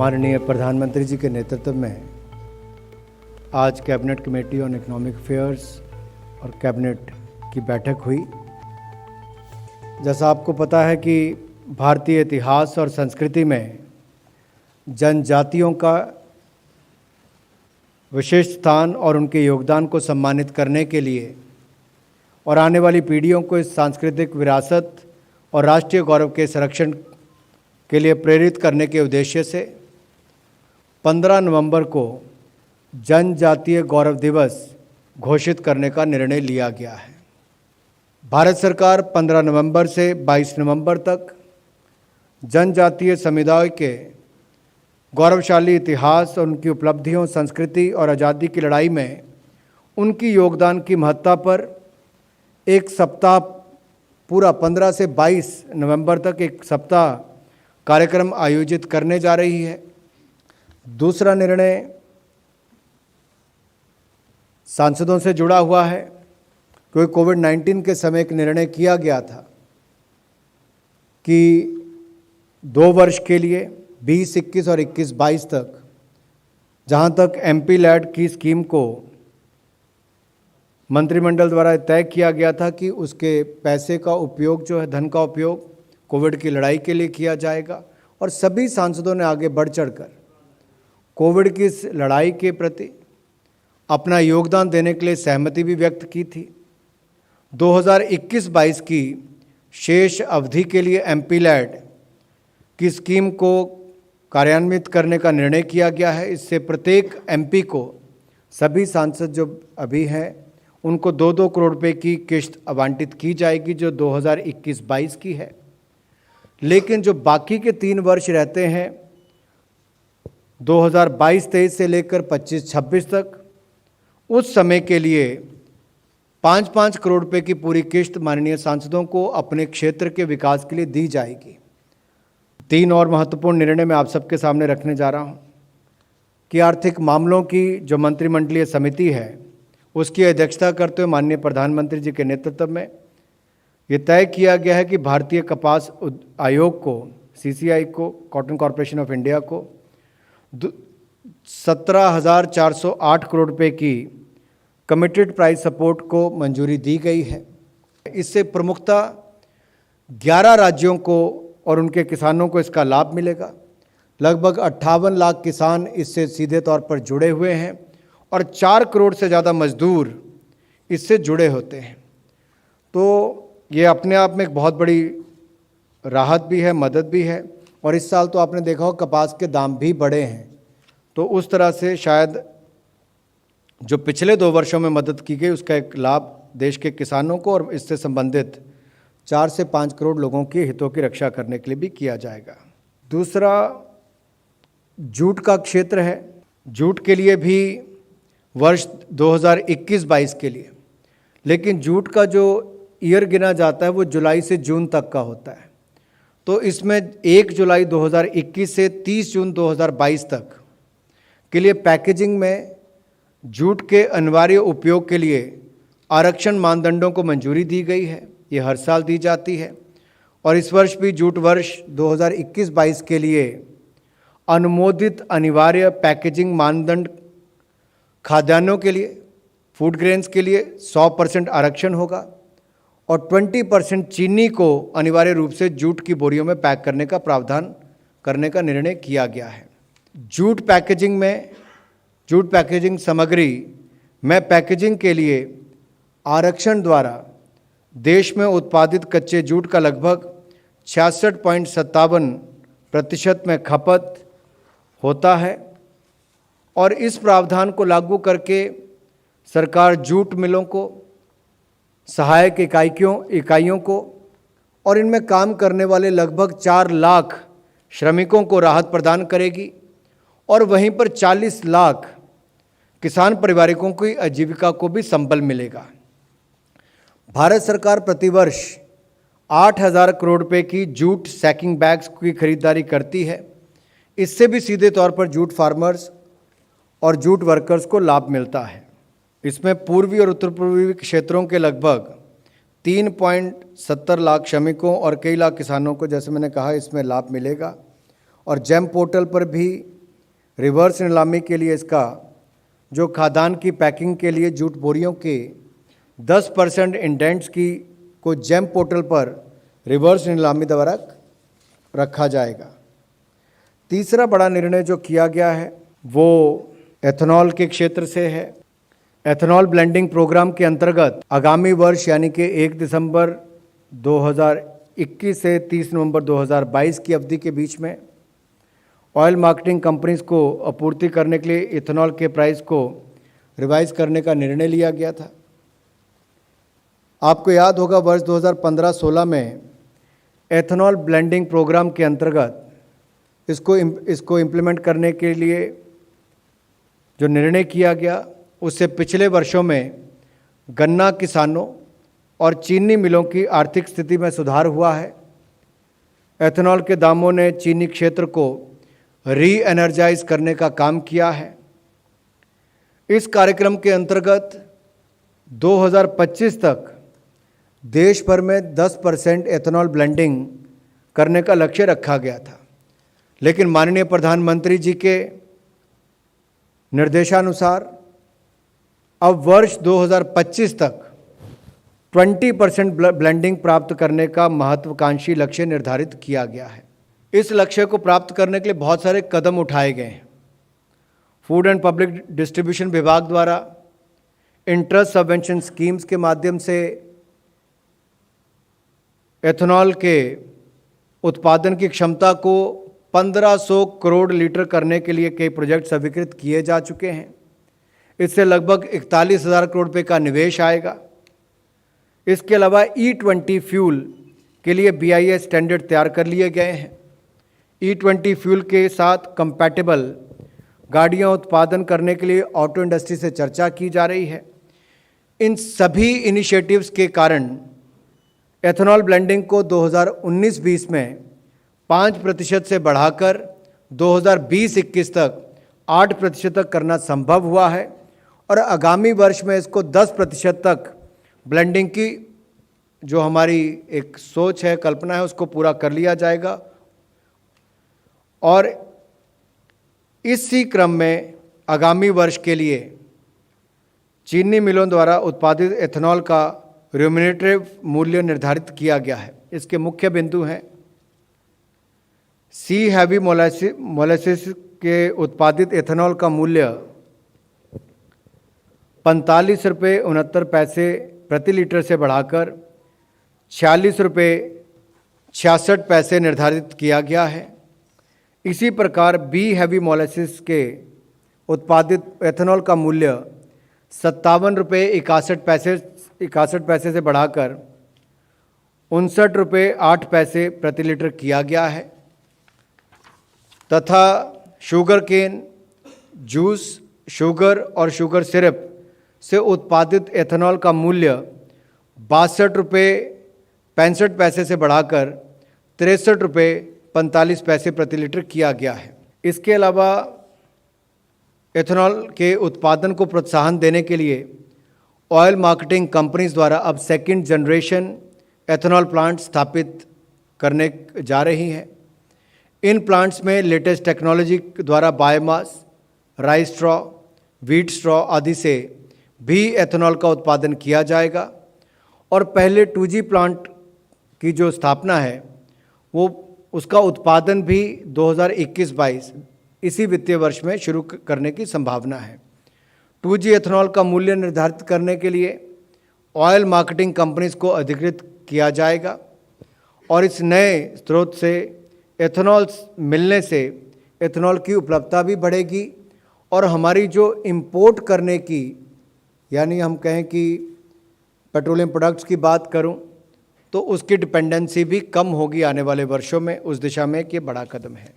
माननीय प्रधानमंत्री जी के नेतृत्व में आज cabinet committee on economic affairs और कैबिनेट की बैठक हुई। जैसा आपको पता है कि भारतीय इतिहास और संस्कृति में जनजातियों का विशेष स्थान और उनके योगदान को सम्मानित करने के लिए और आने वाली पीढ़ियों को इस सांस्कृतिक विरासत और राष्ट्रीय गौरव के संरक्षण के लिए प्रेरित करने के उद्देश्य से 15 नवंबर को जनजातीय गौरव दिवस घोषित करने का निर्णय लिया गया है। भारत सरकार 15 नवंबर से 22 नवंबर तक जनजातीय समुदाय के गौरवशाली इतिहास और उनकी उपलब्धियों, संस्कृति और आज़ादी की लड़ाई में उनकी योगदान की महत्ता पर एक सप्ताह पूरा 15 से 22 नवंबर तक एक सप्ताह कार्यक्रम आयोजित करने जा रही है। दूसरा निर्णय सांसदों से जुड़ा हुआ है, क्योंकि कोविड-19 के समय एक निर्णय किया गया था कि 2 वर्ष के लिए 20-21 और 21-22 तक जहां तक एमपी लैड की स्कीम को मंत्रिमंडल द्वारा तय किया गया था कि उसके पैसे का उपयोग जो है, धन का उपयोग कोविड की लड़ाई के लिए किया जाएगा, और सभी सांसदों ने आगे बढ़ चढ़कर कोविड की इस लड़ाई के प्रति अपना योगदान देने के लिए सहमति भी व्यक्त की थी। 2021-22 की शेष अवधि के लिए एमपी लैड की स्कीम को कार्यान्वित करने का निर्णय किया गया है। इससे प्रत्येक एमपी को, सभी सांसद जो अभी हैं उनको 2-2 करोड़ रुपए की किश्त आवंटित की जाएगी, जो 2021-22 की है। लेकिन जो बाकी के 3 वर्ष रहते हैं 2022-23 से लेकर 25-26 तक, उस समय के लिए 5-5 करोड़ रुपए की पूरी किश्त माननीय सांसदों को अपने क्षेत्र के विकास के लिए दी जाएगी। 3 और महत्वपूर्ण निर्णय मैं आप सबके सामने रखने जा रहा हूं कि आर्थिक मामलों की जो मंत्रिमंडलीय समिति है उसकी अध्यक्षता करते हुए माननीय प्रधानमंत्री जी के नेतृत्व में ये तय किया गया है कि भारतीय कपास आयोग को, सीसीआई को, कॉटन कॉरपोरेशन ऑफ इंडिया को 17,408 करोड़ रुपए की कमिटेड प्राइस सपोर्ट को मंजूरी दी गई है। इससे प्रमुखतः 11 राज्यों को और उनके किसानों को इसका लाभ मिलेगा। लगभग 58 लाख किसान इससे सीधे तौर पर जुड़े हुए हैं और 4 करोड़ से ज़्यादा मजदूर इससे जुड़े होते हैं। तो ये अपने आप में एक बहुत बड़ी राहत भी है, मदद भी है। और इस साल तो आपने देखा हो कपास के दाम भी बढ़े हैं, तो उस तरह से शायद जो पिछले 2 वर्षों में मदद की गई उसका एक लाभ देश के किसानों को और इससे संबंधित 4 से 5 करोड़ लोगों के हितों की रक्षा करने के लिए भी किया जाएगा। दूसरा जूट का क्षेत्र है। जूट के लिए भी वर्ष 2021-22 के लिए, लेकिन जूट का जो ईयर गिना जाता है वो जुलाई से जून तक का होता है। तो इसमें 1 जुलाई 2021 से 30 जून 2022 तक के लिए पैकेजिंग में जूट के अनिवार्य उपयोग के लिए आरक्षण मानदंडों को मंजूरी दी गई है। ये हर साल दी जाती है और इस वर्ष भी जूट वर्ष 2021-22 के लिए अनुमोदित अनिवार्य पैकेजिंग मानदंड खाद्यान्नों के लिए, फूड ग्रेन्स के लिए 100% आरक्षण होगा और 20% चीनी को अनिवार्य रूप से जूट की बोरियों में पैक करने का प्रावधान करने का निर्णय किया गया है। जूट पैकेजिंग सामग्री में पैकेजिंग के लिए आरक्षण द्वारा देश में उत्पादित कच्चे जूट का लगभग 66.57% में खपत होता है और इस प्रावधान को लागू करके सरकार जूट मिलों को, सहायक इकाइयों को और इनमें काम करने वाले लगभग 4 लाख श्रमिकों को राहत प्रदान करेगी और वहीं पर 40 लाख किसान परिवारों की आजीविका को भी संबल मिलेगा। भारत सरकार प्रतिवर्ष 8,000 करोड़ रुपए की जूट सैकिंग बैग्स की खरीदारी करती है। इससे भी सीधे तौर पर जूट फार्मर्स और जूट वर्कर्स को लाभ मिलता है। इसमें पूर्वी और उत्तर पूर्वी क्षेत्रों के लगभग 3.70 लाख श्रमिकों और कई लाख किसानों को, जैसे मैंने कहा, इसमें लाभ मिलेगा और जेम पोर्टल पर भी रिवर्स नीलामी के लिए इसका जो खाद्यान्न की पैकिंग के लिए जूट बोरियों के 10% इंडेंट्स की को जेम पोर्टल पर रिवर्स नीलामी द्वारा रखा जाएगा। तीसरा बड़ा निर्णय जो किया गया है वो एथेनॉल के क्षेत्र से है। एथेनॉल ब्लेंडिंग प्रोग्राम के अंतर्गत आगामी वर्ष यानी कि 1 दिसंबर 2021 से 30 नवंबर 2022 की अवधि के बीच में ऑयल मार्केटिंग कंपनीज को आपूर्ति करने के लिए इथेनॉल के प्राइस को रिवाइज करने का निर्णय लिया गया था। आपको याद होगा वर्ष 2015-16 में एथेनॉल ब्लेंडिंग प्रोग्राम के अंतर्गत इसको इम्प्लीमेंट करने के लिए जो निर्णय किया गया उससे पिछले वर्षों में गन्ना किसानों और चीनी मिलों की आर्थिक स्थिति में सुधार हुआ है। एथेनॉल के दामों ने चीनी क्षेत्र को री एनर्जाइज करने का काम किया है। इस कार्यक्रम के अंतर्गत 2025 तक देश भर में 10% एथेनॉल ब्लेंडिंग करने का लक्ष्य रखा गया था, लेकिन माननीय प्रधानमंत्री जी के निर्देशानुसार अब वर्ष 2025 तक 20% ब्लेंडिंग प्राप्त करने का महत्वाकांक्षी लक्ष्य निर्धारित किया गया है। इस लक्ष्य को प्राप्त करने के लिए बहुत सारे कदम उठाए गए हैं। फूड एंड पब्लिक डिस्ट्रीब्यूशन विभाग द्वारा इंटरेस्ट सबवेंशन स्कीम्स के माध्यम से एथेनॉल के उत्पादन की क्षमता को 1500 करोड़ लीटर करने के लिए कई प्रोजेक्ट स्वीकृत किए जा चुके हैं। इससे लगभग 41,000 करोड़ रुपये का निवेश आएगा। इसके अलावा E20 फ्यूल के लिए BIS स्टैंडर्ड तैयार कर लिए गए हैं। E20 फ्यूल के साथ कंपैटिबल गाड़ियां उत्पादन करने के लिए ऑटो इंडस्ट्री से चर्चा की जा रही है। इन सभी इनिशिएटिव्स के कारण एथेनॉल ब्लेंडिंग को 2019-20 में 5% से बढ़ाकर 2020-21 तक 8% तक करना संभव हुआ है और आगामी वर्ष में इसको 10% तक ब्लेंडिंग की जो हमारी एक सोच है, कल्पना है, उसको पूरा कर लिया जाएगा। और इसी क्रम में आगामी वर्ष के लिए चीनी मिलों द्वारा उत्पादित एथेनॉल का रेम्यूनरेटिव मूल्य निर्धारित किया गया है। इसके मुख्य बिंदु हैं सी हैवी मोलासिस के उत्पादित एथेनॉल का मूल्य 45 रुपये 69 पैसे प्रति लीटर से बढ़ाकर 46 रुपये 66 पैसे निर्धारित किया गया है। इसी प्रकार बी हैवी मोलासिस के उत्पादित एथेनॉल का मूल्य 57 रुपये 61 पैसे से बढ़ाकर 59 रुपये 8 पैसे प्रति लीटर किया गया है तथा शुगर केन, जूस, शुगर और शुगर सिरप से उत्पादित एथेनॉल का मूल्य 62 रुपये 65 पैसे से बढ़ाकर 63 रुपये 45 पैसे प्रति लीटर किया गया है। इसके अलावा एथेनॉल के उत्पादन को प्रोत्साहन देने के लिए ऑयल मार्केटिंग कंपनीज द्वारा अब सेकंड जनरेशन एथेनॉल प्लांट स्थापित करने जा रही हैं। इन प्लांट्स में लेटेस्ट टेक्नोलॉजी द्वारा biomass, rice straw, wheat straw आदि से भी एथेनॉल का उत्पादन किया जाएगा और पहले 2G प्लांट की जो स्थापना है वो उसका उत्पादन भी 2021-22 इसी वित्तीय वर्ष में शुरू करने की संभावना है। 2G एथेनॉल का मूल्य निर्धारित करने के लिए ऑयल मार्केटिंग कंपनीज को अधिकृत किया जाएगा और इस नए स्रोत से एथेनॉल मिलने से एथेनॉल की उपलब्धता भी बढ़ेगी और हमारी जो इंपोर्ट करने की, यानी हम कहें कि पेट्रोलियम प्रोडक्ट्स की बात करूं तो उसकी डिपेंडेंसी भी कम होगी आने वाले वर्षों में। उस दिशा में एक ये बड़ा कदम है।